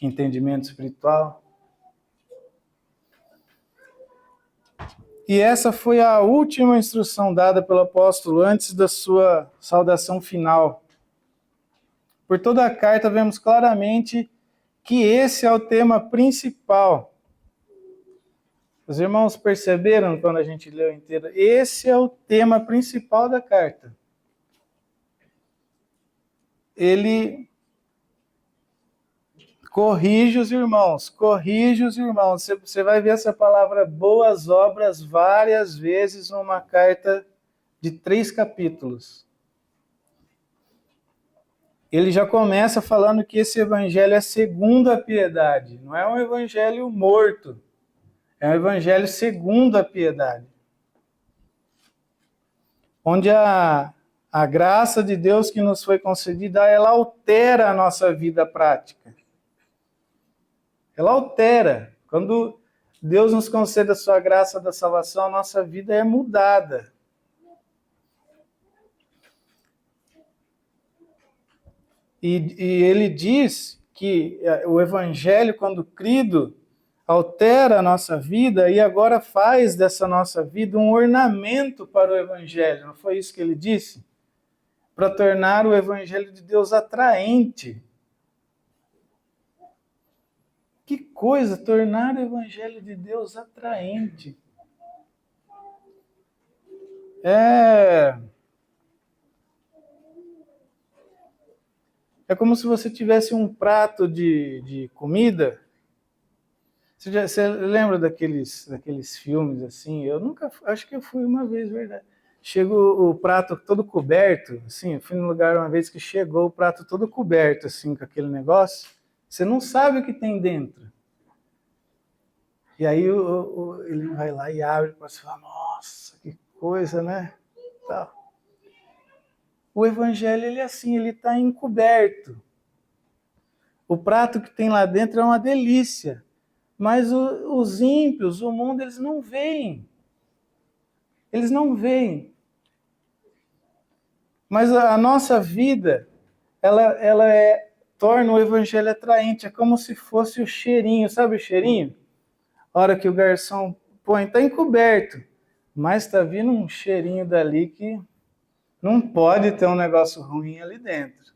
entendimento espiritual? E essa foi a última instrução dada pelo apóstolo antes da sua saudação final. Por toda a carta vemos claramente que esse é o tema principal. Os irmãos perceberam quando a gente leu inteiro? Esse é o tema principal da carta. Ele corrige os irmãos. Você vai ver essa palavra boas obras várias vezes numa carta de 3 capítulos. Ele já começa falando que esse evangelho é segundo a piedade. Não é um evangelho morto. É um evangelho segundo a piedade. Onde a graça de Deus que nos foi concedida, ela altera a nossa vida prática. Ela altera. Quando Deus nos concede a sua graça da salvação, a nossa vida é mudada. E ele diz que o evangelho, quando crido, altera a nossa vida e agora faz dessa nossa vida um ornamento para o evangelho. Não foi isso que ele disse? Para tornar o evangelho de Deus atraente. Que coisa, tornar o evangelho de Deus atraente. É como se você tivesse um prato de comida. Você lembra daqueles filmes assim? Eu nunca, acho que eu fui uma vez, verdade. Chega o prato todo coberto, assim, eu fui num lugar uma vez que chegou o prato todo coberto, assim, com aquele negócio. Você não sabe o que tem dentro. E aí ele vai lá e abre para você falar, nossa, que coisa, né? Tal. O evangelho, ele é assim, ele está encoberto. O prato que tem lá dentro é uma delícia. Mas os ímpios, o mundo, eles não veem. Eles não veem. Mas a nossa vida, torna o evangelho atraente. É como se fosse o cheirinho, sabe o cheirinho? A hora que o garçom põe, está encoberto. Mas está vindo um cheirinho dali que não pode ter um negócio ruim ali dentro.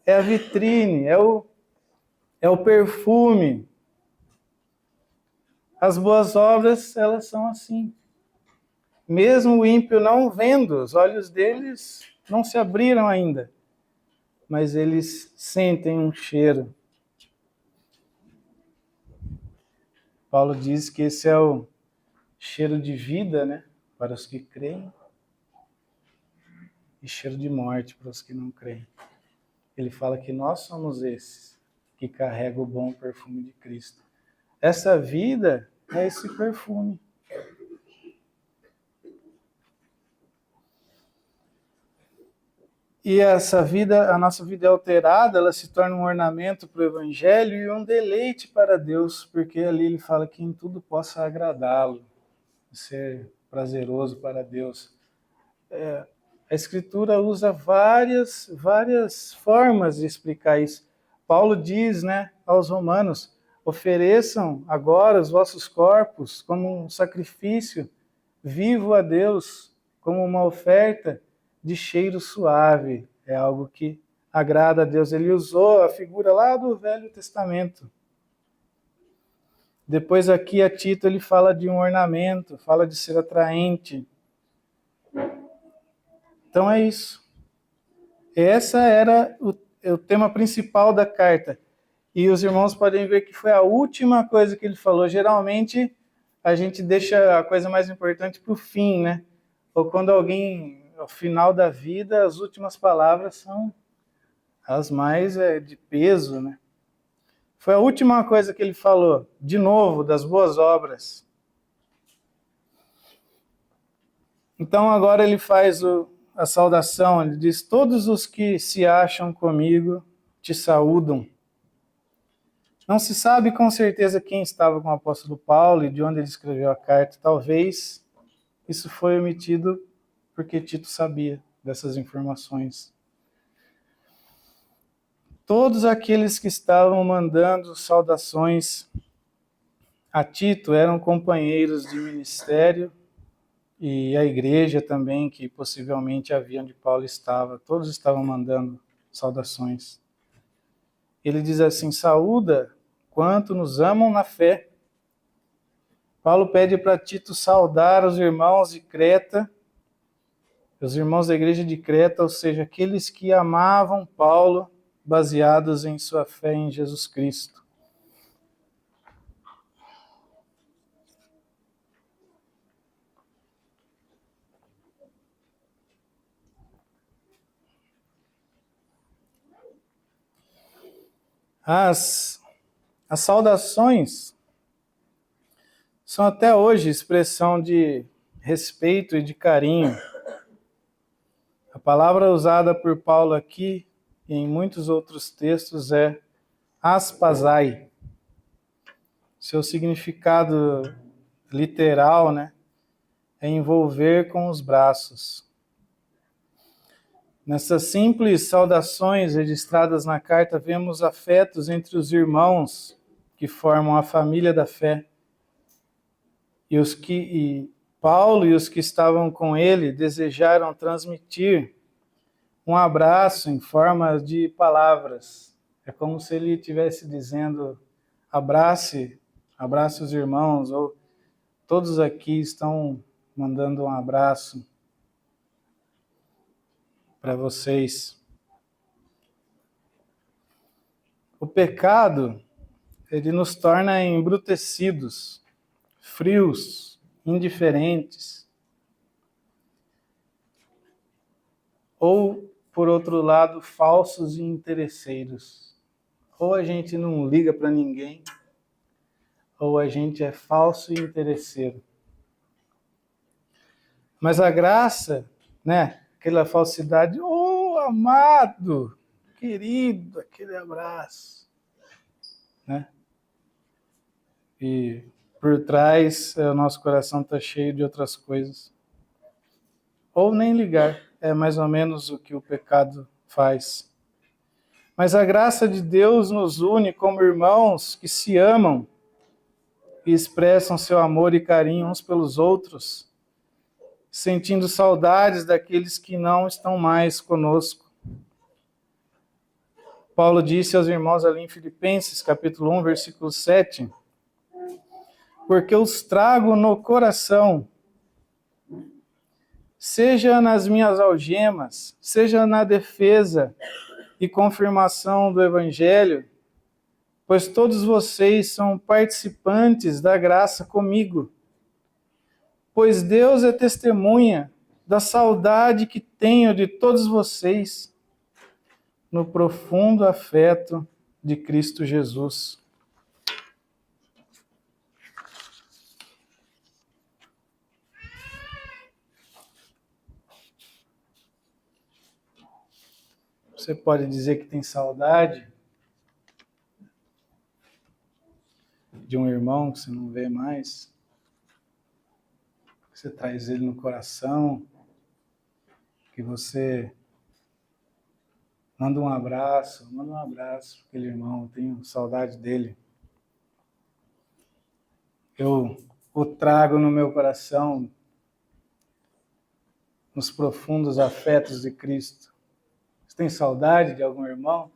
É a vitrine, é o perfume. As boas obras, elas são assim. Mesmo o ímpio não vendo, os olhos deles não se abriram ainda, mas eles sentem um cheiro. Paulo diz que esse é o cheiro de vida, né, para os que creem, e cheiro de morte para os que não creem. Ele fala que nós somos esses que carregam o bom perfume de Cristo. Essa vida é esse perfume. E essa vida, a nossa vida é alterada, ela se torna um ornamento para o Evangelho e um deleite para Deus, porque ali ele fala que em tudo possa agradá-lo, ser prazeroso para Deus. A Escritura usa várias formas de explicar isso. Paulo diz, né, aos Romanos: ofereçam agora os vossos corpos como um sacrifício vivo a Deus, como uma oferta de cheiro suave. É algo que agrada a Deus. Ele usou a figura lá do Velho Testamento. Depois aqui a Tito ele fala de um ornamento, fala de ser atraente. Então é isso. Essa era o tema principal da carta. E os irmãos podem ver que foi a última coisa que ele falou. Geralmente a gente deixa a coisa mais importante para o fim, né? Ou quando alguém, ao final da vida, as últimas palavras são as mais de peso, né? Foi a última coisa que ele falou, de novo, das boas obras. Então agora ele faz a saudação, ele diz: todos os que se acham comigo te saúdam. Não se sabe com certeza quem estava com o apóstolo Paulo e de onde ele escreveu a carta. Talvez isso foi omitido porque Tito sabia dessas informações. Todos aqueles que estavam mandando saudações a Tito eram companheiros de ministério e a igreja também, que possivelmente havia onde Paulo estava. Todos estavam mandando saudações. Ele diz assim: saúda quanto nos amam na fé. Paulo pede para Tito saudar os irmãos de Creta, os irmãos da igreja de Creta, ou seja, aqueles que amavam Paulo, baseados em sua fé em Jesus Cristo. As saudações são até hoje expressão de respeito e de carinho. A palavra usada por Paulo aqui e em muitos outros textos é aspazai. Seu significado literal, né, é envolver com os braços. Nessas simples saudações registradas na carta, vemos afetos entre os irmãos que formam a família da fé. E Paulo e os que estavam com ele desejaram transmitir um abraço em forma de palavras. É como se ele estivesse dizendo: abrace os irmãos, ou todos aqui estão mandando um abraço para vocês. O pecado, ele nos torna embrutecidos, frios, indiferentes. Ou, por outro lado, falsos e interesseiros. Ou a gente não liga para ninguém, ou a gente é falso e interesseiro. Mas a graça, né, aquela falsidade, oh, amado, querido, aquele abraço, né? E por trás, o nosso coração está cheio de outras coisas. Ou nem ligar, é mais ou menos o que o pecado faz. Mas a graça de Deus nos une como irmãos que se amam e expressam seu amor e carinho uns pelos outros, sentindo saudades daqueles que não estão mais conosco. Paulo disse aos irmãos ali em Filipenses, capítulo 1, versículo 7, porque os trago no coração, seja nas minhas algemas, seja na defesa e confirmação do Evangelho, pois todos vocês são participantes da graça comigo. Pois Deus é testemunha da saudade que tenho de todos vocês no profundo afeto de Cristo Jesus. Você pode dizer que tem saudade de um irmão que você não vê mais, que você traz ele no coração, que você manda um abraço para aquele irmão, eu tenho saudade dele. Eu o trago no meu coração, nos profundos afetos de Cristo. Você tem saudade de algum irmão?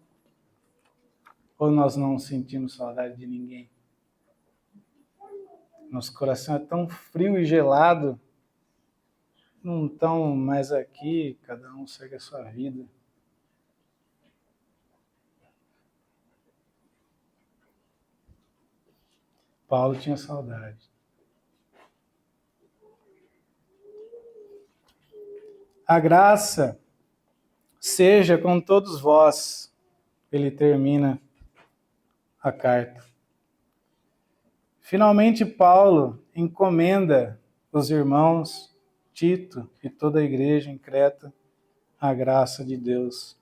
Ou nós não sentimos saudade de ninguém? Nosso coração é tão frio e gelado, não estão mais aqui, cada um segue a sua vida. Paulo tinha saudade. A graça seja com todos vós. Ele termina a carta. Finalmente, Paulo encomenda os irmãos Tito e toda a igreja em Creta à graça de Deus.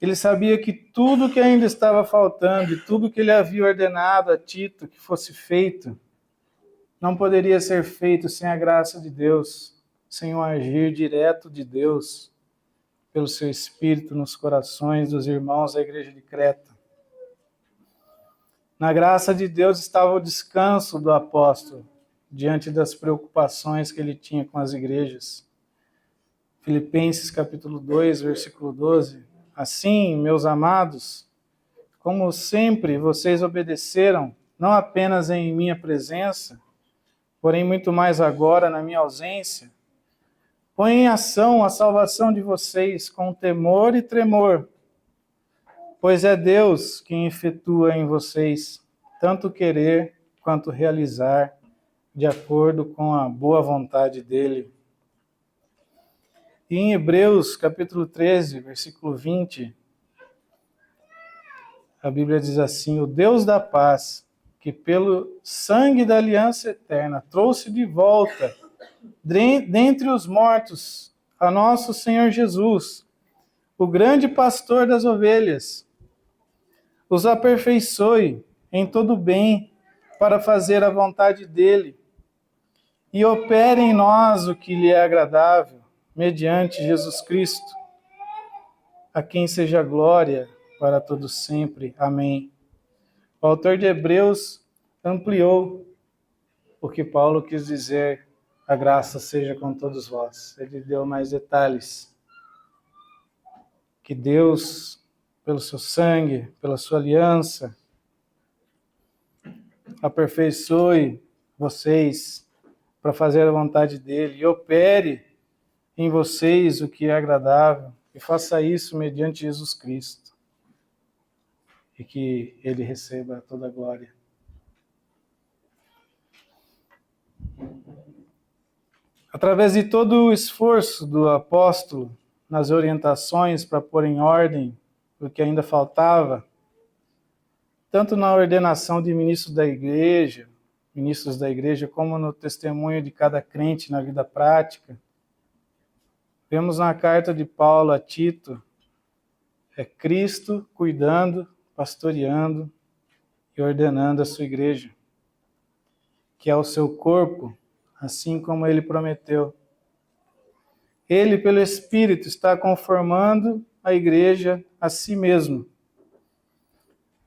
Ele sabia que tudo que ainda estava faltando e tudo que ele havia ordenado a Tito que fosse feito, não poderia ser feito sem a graça de Deus, sem o agir direto de Deus pelo seu Espírito nos corações dos irmãos da igreja de Creta. Na graça de Deus estava o descanso do apóstolo, diante das preocupações que ele tinha com as igrejas. Filipenses capítulo 2, versículo 12. Assim, meus amados, como sempre vocês obedeceram, não apenas em minha presença, porém muito mais agora na minha ausência, põe em ação a salvação de vocês com temor e tremor, pois é Deus quem efetua em vocês tanto querer quanto realizar, de acordo com a boa vontade dele. E em Hebreus, capítulo 13, versículo 20, a Bíblia diz assim: o Deus da paz, que pelo sangue da aliança eterna trouxe de volta dentre os mortos a nosso Senhor Jesus, o grande pastor das ovelhas, os aperfeiçoe em todo bem para fazer a vontade dele e opere em nós o que lhe é agradável, mediante Jesus Cristo, a quem seja glória para todos sempre. Amém. O autor de Hebreus ampliou o que Paulo quis dizer, a graça seja com todos vós. Ele deu mais detalhes. Que Deus, pelo seu sangue, pela sua aliança, aperfeiçoe vocês para fazer a vontade dele e opere em vocês o que é agradável e faça isso mediante Jesus Cristo e que ele receba toda a glória. Através de todo o esforço do apóstolo nas orientações para pôr em ordem o que ainda faltava, tanto na ordenação de ministros da igreja, como no testemunho de cada crente na vida prática, vemos na carta de Paulo a Tito, é Cristo cuidando, pastoreando e ordenando a sua igreja, que é o seu corpo, assim como ele prometeu. Ele, pelo Espírito, está conformando a igreja a si mesmo,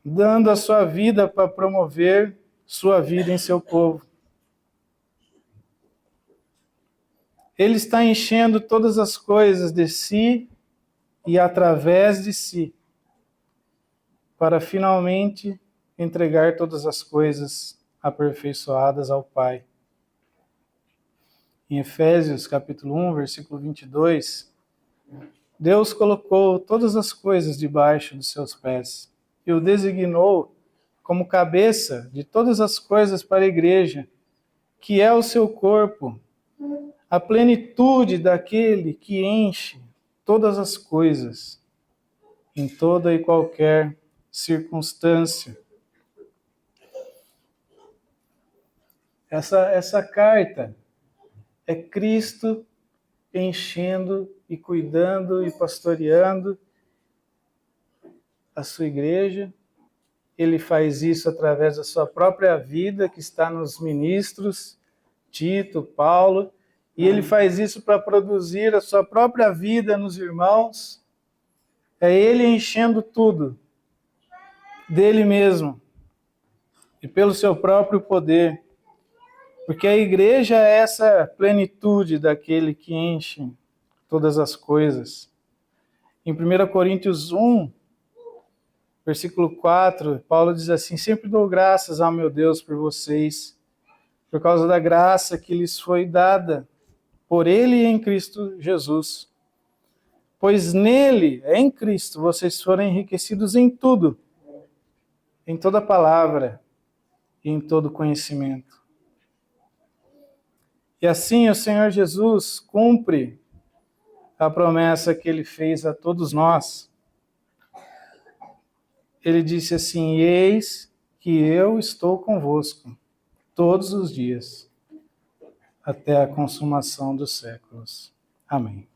dando a sua vida para promover sua vida em seu povo. Ele está enchendo todas as coisas de si e através de si, para finalmente entregar todas as coisas aperfeiçoadas ao Pai. Em Efésios, capítulo 1, versículo 22, Deus colocou todas as coisas debaixo dos seus pés e o designou como cabeça de todas as coisas para a igreja, que é o seu corpo, a plenitude daquele que enche todas as coisas, em toda e qualquer circunstância. Essa carta é Cristo enchendo e cuidando e pastoreando a sua igreja. Ele faz isso através da sua própria vida, que está nos ministros, Tito, Paulo, e ele faz isso para produzir a sua própria vida nos irmãos. É ele enchendo tudo dele mesmo e pelo seu próprio poder. Porque a igreja é essa plenitude daquele que enche todas as coisas. Em 1 Coríntios 1, versículo 4, Paulo diz assim: sempre dou graças ao meu Deus por vocês, por causa da graça que lhes foi dada, por ele e em Cristo Jesus. Pois nele, em Cristo, vocês foram enriquecidos em tudo, em toda palavra e em todo conhecimento. E assim o Senhor Jesus cumpre a promessa que ele fez a todos nós. Ele disse assim: eis que eu estou convosco todos os dias, até a consumação dos séculos. Amém.